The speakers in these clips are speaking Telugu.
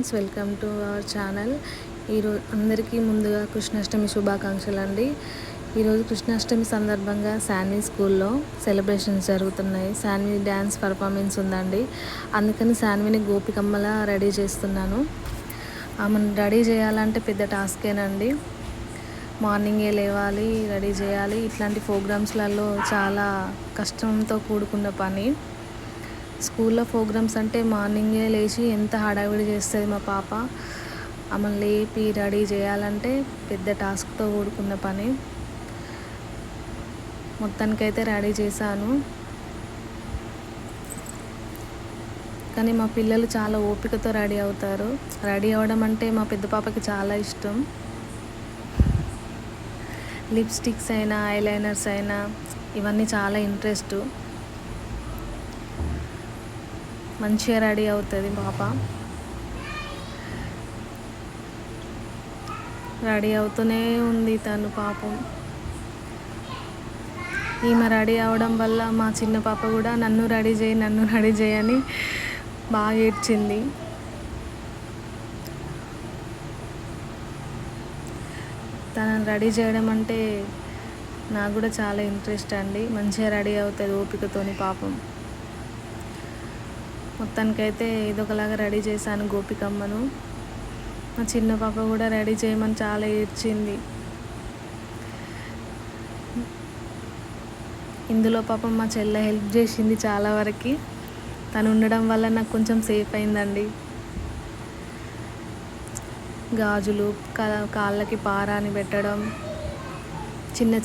Friends, welcome to our channel. ఈరోజు అందరికీ ముందుగా కృష్ణాష్టమి శుభాకాంక్షలు అండి. ఈరోజు కృష్ణాష్టమి సందర్భంగా శాన్వి స్కూల్లో సెలబ్రేషన్స్ జరుగుతున్నాయి. శాన్వి డ్యాన్స్ పర్ఫార్మెన్స్ ఉందండి. అందుకని శాన్విని గోపికమ్మలా రెడీ చేస్తున్నాను. ఆమెను రెడీ చేయాలంటే పెద్ద టాస్కేనండి. మార్నింగే లేవాలి, రెడీ చేయాలి. ఇట్లాంటి ప్రోగ్రామ్స్లలో చాలా కష్టంతో కూడుకున్న పని. స్కూల్లో ప్రోగ్రామ్స్ అంటే మార్నింగే లేచి ఎంత హడావిడి చేస్తుంది మా పాప. ఆమెను లేపి రెడీ చేయాలంటే పెద్ద టాస్క్తో కూడుకున్న పని. మొత్తానికైతే రెడీ చేశాను. కానీ మా పిల్లలు చాలా ఓపికతో రెడీ అవుతారు. రెడీ అవ్వడం అంటే మా పెద్ద పాపకి చాలా ఇష్టం. లిప్స్టిక్స్ అయినా, ఐలైనర్స్ అయినా ఇవన్నీ చాలా ఇంట్రెస్ట్. మంచిగా రెడీ అవుతుంది పాప. రెడీ అవుతూనే ఉంది తను పాపం. ఈమె రెడీ అవడం వల్ల మా చిన్న పాప కూడా నన్ను రెడీ చేయి అని బాగా ఏడ్చింది. తనని రెడీ చేయడం అంటే నాకు కూడా చాలా ఇంట్రెస్ట్ అండి. మంచిగా రెడీ అవుతుంది ఓపికతోని పాపం. మొత్తానికైతే ఇదొకలాగా రెడీ చేశాను గోపికమ్మను. మా చిన్న పాప కూడా రెడీ చేయమని చాలా ఏడ్చింది. ఇందులో పాపం మా చెల్లె హెల్ప్ చేసింది చాలా వరకు. తను ఉండడం వల్ల నాకు కొంచెం సేఫ్ అయిందండి. గాజులు, కాళ్ళకి పారాని పెట్టడం,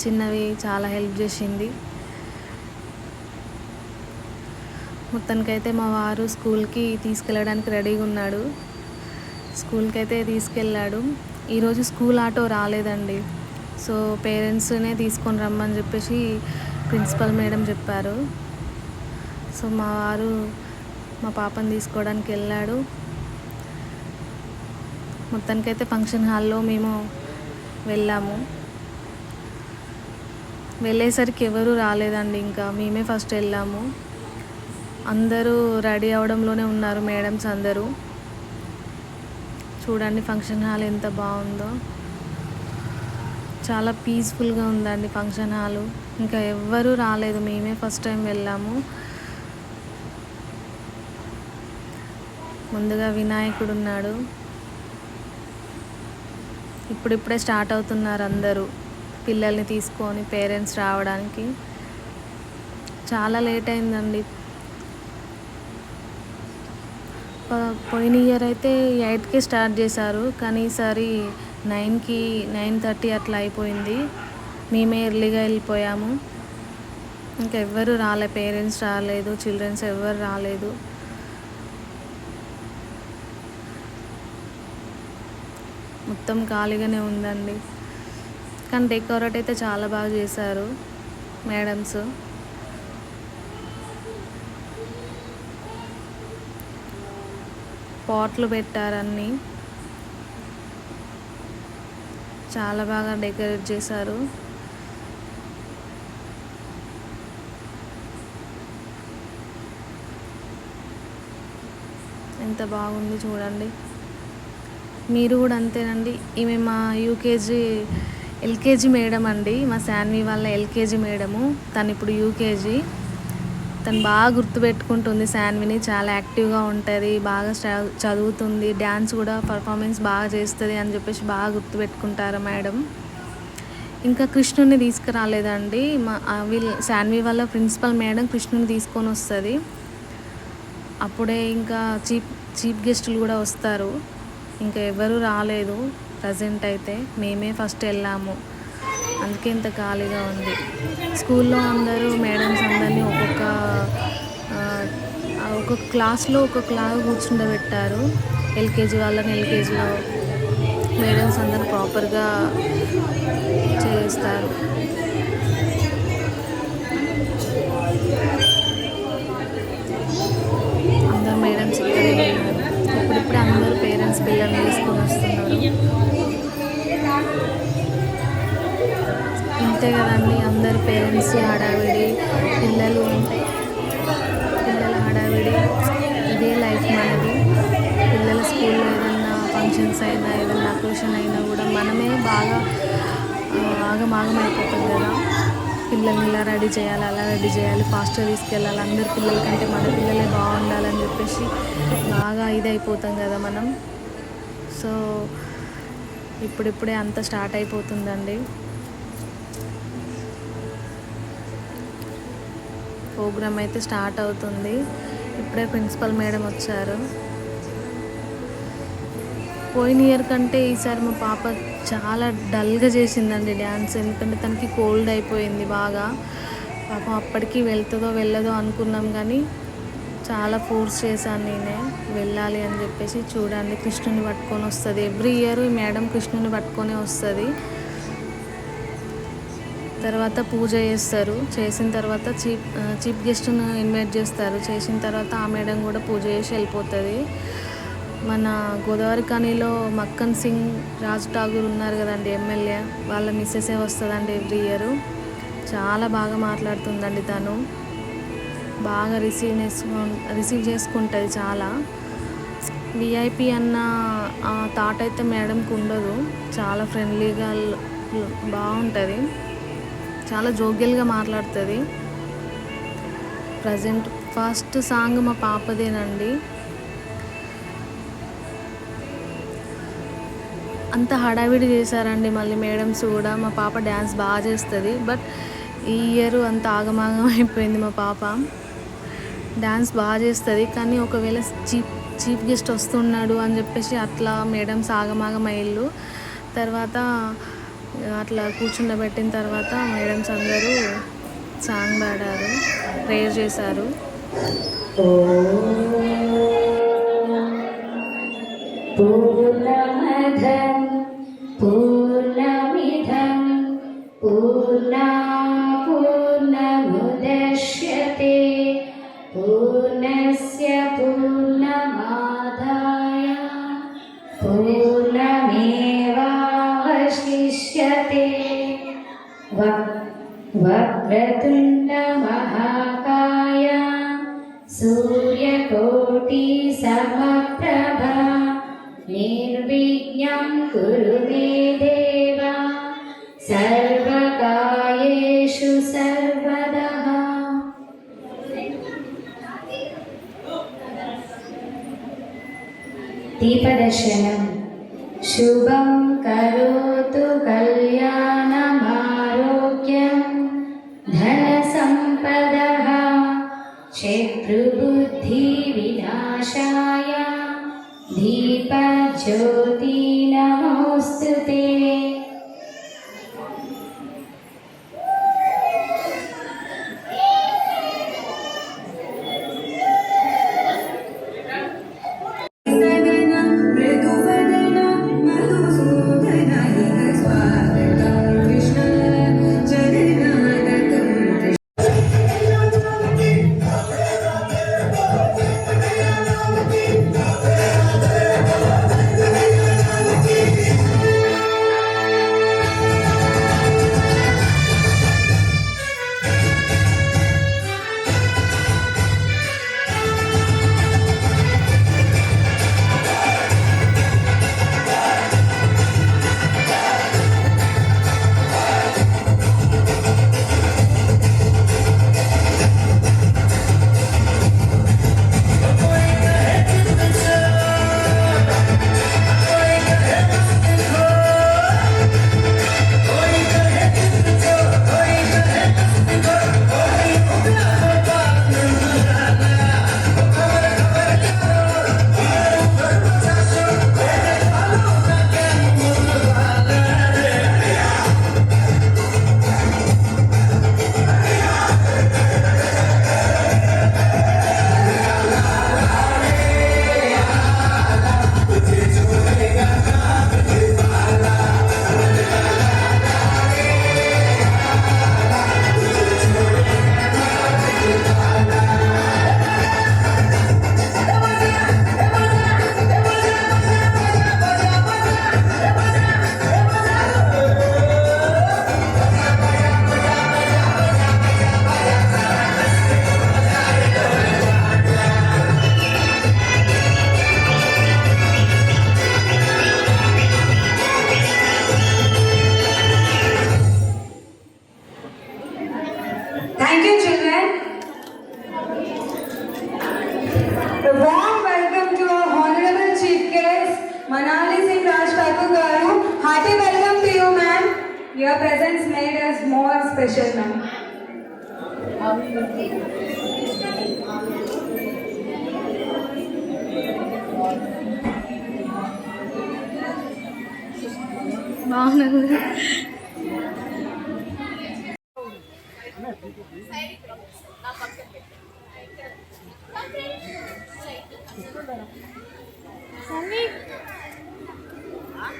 చిన్నవి చాలా హెల్ప్ చేసింది. మొత్తానికైతే మా వారు స్కూల్కి తీసుకెళ్ళడానికి రెడీగా ఉన్నాడు. స్కూల్కి అయితే తీసుకెళ్ళాడు. ఈరోజు స్కూల్ ఆటో రాలేదండి. సో పేరెంట్స్నే తీసుకొని రమ్మని చెప్పేసి ప్రిన్సిపల్ మేడం చెప్పారు. సో మా వారు మా పాపని తీసుకోవడానికి వెళ్ళాడు. మొత్తానికైతే ఫంక్షన్ హాల్లో మేము వెళ్ళాము. వెళ్ళేసరికి ఎవరు రాలేదండి. ఇంకా మేమే ఫస్ట్ వెళ్ళాము. అందరూ రెడీ అవడంలోనే ఉన్నారు మేడమ్స్ అందరూ. చూడండి ఫంక్షన్ హాల్ ఎంత బాగుందో. చాలా పీస్ఫుల్గా ఉందండి ఫంక్షన్ హాలు. ఇంకా ఎవ్వరూ రాలేదు, మేమే ఫస్ట్ టైం వెళ్ళాము. ముందుగా వినాయకుడు ఉన్నాడు. ఇప్పుడిప్పుడే స్టార్ట్ అవుతున్నారు అందరూ పిల్లల్ని తీసుకొని పేరెంట్స్ రావడానికి. చాలా లేట్ అయిందండి. పోయిన ఇయర్ అయితే 8కే స్టార్ట్ చేశారు, కానీ ఈసారి 9:30 అట్లా అయిపోయింది. మేమే ఎర్లీగా వెళ్ళిపోయాము. ఇంకా ఎవ్వరు రాలే, పేరెంట్స్ రాలేదు, చిల్డ్రన్స్ ఎవ్వరు రాలేదు. మొత్తం ఖాళీగానే ఉందండి. కానీ డెకరేట్ అయితే చాలా బాగా చేశారు మేడమ్స్. పాట్లు పెట్టారన్నీ, చాలా బాగా డెకరేట్ చేశారు. ఎంత బాగుంది చూడండి. మీరు కూడా అంతేనండి. ఈమె మా ఎల్కేజీ మేడం అండి. మా శాన్వి వాళ్ళ ఎల్కేజీ మేడము. తను ఇప్పుడు యూకేజీ. తను బాగా గుర్తుపెట్టుకుంటుంది శాన్విని. చాలా యాక్టివ్గా ఉంటుంది, బాగా చదువుతుంది, డ్యాన్స్ కూడా పర్ఫార్మెన్స్ బాగా చేస్తుంది అని చెప్పేసి బాగా గుర్తుపెట్టుకుంటారు మేడం. ఇంకా కృష్ణుని తీసుకురాలేదండి. శాన్వి వాళ్ళ ప్రిన్సిపల్ మేడం కృష్ణుని తీసుకొని వస్తుంది. అప్పుడే ఇంకా చీఫ్ గెస్టులు కూడా వస్తారు. ఇంకా ఎవరు రాలేదు ప్రజెంట్ అయితే. మేమే ఫస్ట్ వెళ్ళాము, అందుకే ఇంత ఖాళీగా ఉంది. స్కూల్లో అందరూ మేడమ్స్ అందరినీ ఒక్కొక్క క్లాస్లో ఒక్కొక్కలాగా కూర్చుండబెట్టారు. ఎల్కేజీ వాళ్ళని ఎల్కేజీలో, మేడమ్స్ అందరూ ప్రాపర్గా చేస్తారు. అందరు మేడమ్స్ ఇక్కడే ఉన్నారు. ఇప్పుడిప్పుడే అందరూ పేరెంట్స్ పిల్లల్ని తీసుకొని వస్తున్నారు. ఇంతే కదండి, అందరు పేరెంట్స్ హడావిడి, పిల్లల హడావిడి, ఇదే లైఫ్ మనది. పిల్లల స్కూల్లో ఏదైనా డ్యాన్స్ అయినా ఏదైనా అకేషన్ అయినా కూడా మనమే బాగా ఆగమాగం అయిపోతాం కదా. పిల్లల్ని ఇలా రెడీ చేయాలి, అలా రెడీ చేయాలి, ఫాస్ట్గా తీసుకెళ్ళాలి, అందరి పిల్లల కంటే మన పిల్లలే బాగుండాలని చెప్పేసి బాగా ఇది అయిపోతాం కదా మనం. సో ఇప్పుడిప్పుడే అంతా స్టార్ట్ అయిపోతుందండి. ప్రోగ్రామ్ అయితే స్టార్ట్ అవుతుంది. ఇప్పుడే ప్రిన్సిపల్ మేడం వచ్చారు. పోయిన ఇయర్ కంటే ఈసారి మా పాప చాలా డల్గా చేసిందండి డ్యాన్స్. ఎందుకంటే తనకి కోల్డ్ అయిపోయింది బాగా. పాపం అప్పటికి వెళ్తుందో వెళ్ళదో అనుకున్నాం, కానీ చాలా ఫోర్స్ చేశాను నేనే వెళ్ళాలి అని చెప్పేసి. చూడండి, కృష్ణుని పట్టుకొని వస్తుంది. ఎవ్రీ ఇయర్ ఈ మేడం కృష్ణుని పట్టుకొని వస్తుంది. తర్వాత పూజ చేస్తారు. చేసిన తర్వాత చీఫ్ గెస్ట్ను ఇన్వైట్ చేస్తారు. చేసిన తర్వాత ఆ మేడం కూడా పూజ చేసి వెళ్ళిపోతుంది. మన గోదావరి ఖనిలో మక్కన్ సింగ్ రాజ్ ఠాగూర్ ఉన్నారు కదండి, ఎమ్మెల్యే, వాళ్ళ మిస్సెసే వస్తుందండి ఎవ్రీ ఇయర్. చాలా బాగా మాట్లాడుతుందండి తను. బాగా రిసీవ్ చేసుకుంటుంది. చాలా విఐపి అన్న థాట్ అయితే మేడంకి ఉండదు. చాలా ఫ్రెండ్లీగా బాగుంటుంది. చాలా జోగ్యల్గా మాట్లాడుతుంది. ప్రజెంట్ ఫస్ట్ సాంగ్ మా పాపదేనండి. అంత హడావిడి చేశారండి మళ్ళీ మేడమ్స్ కూడా. మా పాప డ్యాన్స్ బాగా చేస్తుంది, బట్ ఈ ఇయర్ అంత ఆగమాగం అయిపోయింది. మా పాప డ్యాన్స్ బాగా చేస్తుంది, కానీ ఒకవేళ చీఫ్ గెస్ట్ వస్తున్నాడు అని చెప్పేసి అట్లా మేడమ్స్ ఆగమాగం అయ్యిళ్ళు. తర్వాత అట్లా కూర్చుండబెట్టిన తర్వాత మేడమ్స్ అందరూ సాంగ్ పాడారు, ప్రేయర్ చేశారు. పూర్ణమదం పూర్ణమిదం పూర్ణాత్ పూర్ణముదచ్యతే పూర్ణస్య పూర్ణమాదాయ పూర్ణమేవావశిష్యతే. వక్రతుండ మహాకాయ సూర్యకోటి సమప్రభ నిర్విఘ్నం కురు మే దేవ సర్వకాయేషు సర్వదా. దీపదర్శనం. శుభం కరోతు కళ్యాణమారోగ్యం ధనసంపదః శత్రుబుద్ధి వినాశాయ దీపజ్యోతి నమోస్తుతే. A warm welcome to our Honorable Chief Guest, Manali Singh Raj Thakur Garu. Hearty welcome to you, ma'am. Your presence made us more special, ma'am. బాగున్నది.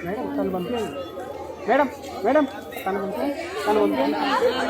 మేడం తను పంపించండి మేడం మేడం తను పంపించండి అయిపోయింది.